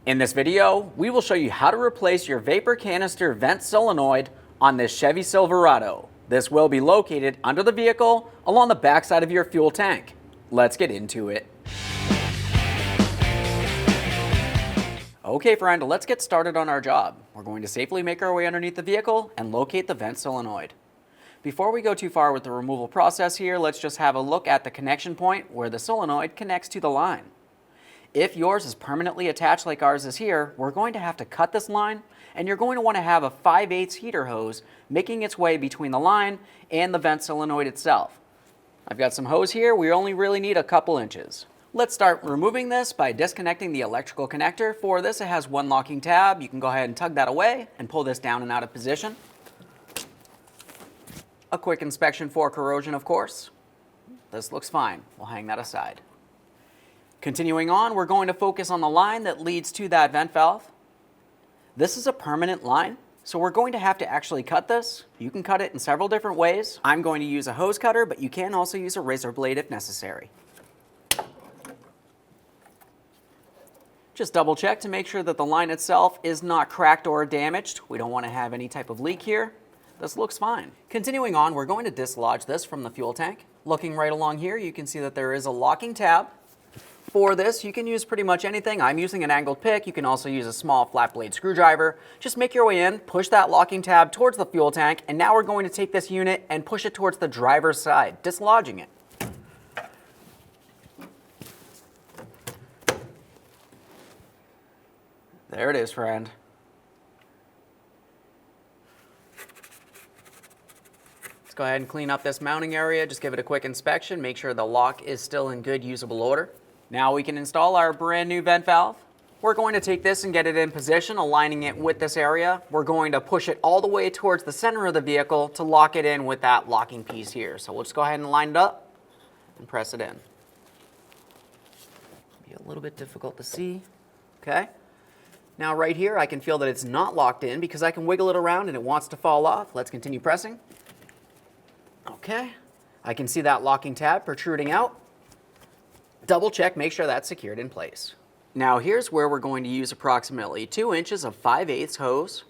In this video, we will show you how to replace your vapor canister vent solenoid on this Chevy Silverado. This will be located under the vehicle along the backside of your fuel tank. Let's get into it. Okay friend, let's get started on our job. We're going to safely make our way underneath the vehicle and locate the vent solenoid. Before we go too far with the removal process here, let's just have a look at the connection point where the solenoid connects to the line. If yours is permanently attached like ours is here, we're going to have to cut this line, and you're going to want to have a 5/8 heater hose making its way between the line and the vent solenoid itself. I've got some hose here. We only really need a couple inches. Let's start removing this by disconnecting the electrical connector. For this, it has one locking tab. You can go ahead and tug that away and pull this down and out of position. A quick inspection for corrosion, of course. This looks fine. We'll hang that aside. Continuing on, we're going to focus on the line that leads to that vent valve. This is a permanent line, so we're going to have to actually cut this. You can cut it in several different ways. I'm going to use a hose cutter, but you can also use a razor blade if necessary. Just double check to make sure that the line itself is not cracked or damaged. We don't want to have any type of leak here. This looks fine. Continuing on, we're going to dislodge this from the fuel tank. Looking right along here, you can see that there is a locking tab. For this, you can use pretty much anything. I'm using an angled pick. You can also use a small flat blade screwdriver. Just make your way in, push that locking tab towards the fuel tank, and now we're going to take this unit and push it towards the driver's side, dislodging it. There it is, friend. Let's go ahead and clean up this mounting area. Just give it a quick inspection. Make sure the lock is still in good usable order. Now we can install our brand new vent valve. We're going to take this and get it in position, aligning it with this area. We're going to push it all the way towards the center of the vehicle to lock it in with that locking piece here. So we'll just go ahead and line it up and press it in. Be a little bit difficult to see. Okay. Now right here, I can feel that it's not locked in because I can wiggle it around and it wants to fall off. Let's continue pressing. Okay. I can see that locking tab protruding out. Double check, make sure that's secured in place. Now here's where we're going to use approximately 2 inches of 5/8 hose.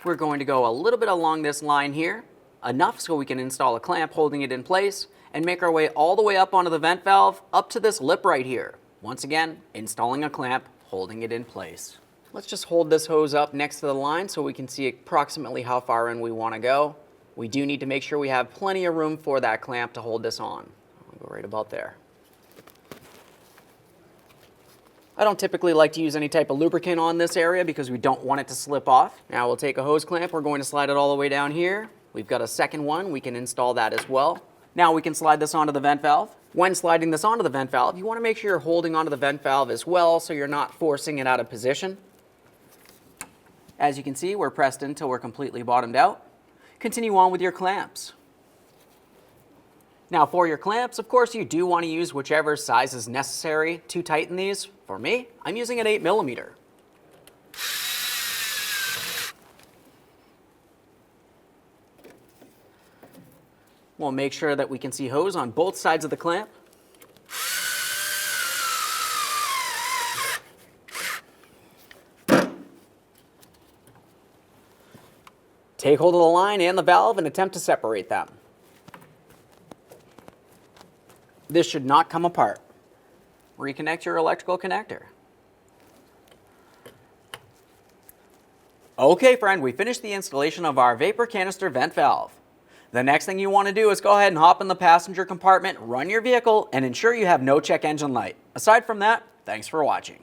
We're going to go a little bit along this line here, enough so we can install a clamp holding it in place and make our way all the way up onto the vent valve, up to this lip right here. Once again, installing a clamp, holding it in place. Let's just hold this hose up next to the line so we can see approximately how far in we want to go. We do need to make sure we have plenty of room for that clamp to hold this on. I'll go right about there. I don't typically like to use any type of lubricant on this area because we don't want it to slip off. Now we'll take a hose clamp, we're going to slide it all the way down here. We've got a second one, we can install that as well. Now we can slide this onto the vent valve. When sliding this onto the vent valve, you want to make sure you're holding onto the vent valve as well so you're not forcing it out of position. As you can see, we're pressed in until we're completely bottomed out. Continue on with your clamps. Now for your clamps, of course, you do want to use whichever size is necessary to tighten these. For me, I'm using an 8mm. We'll make sure that we can see hose on both sides of the clamp. Take hold of the line and the valve and attempt to separate them. This should not come apart. Reconnect your electrical connector. Okay friend, we finished the installation of our vapor canister vent valve. The next thing you want to do is go ahead and hop in the passenger compartment, run your vehicle, and ensure you have no check engine light. Aside from that, thanks for watching.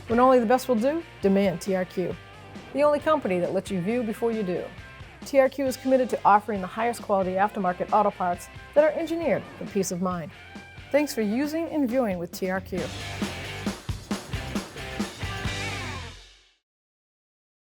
When only the best will do, demand TRQ. The only company that lets you view before you do. TRQ is committed to offering the highest quality aftermarket auto parts that are engineered for peace of mind. Thanks for using and viewing with TRQ.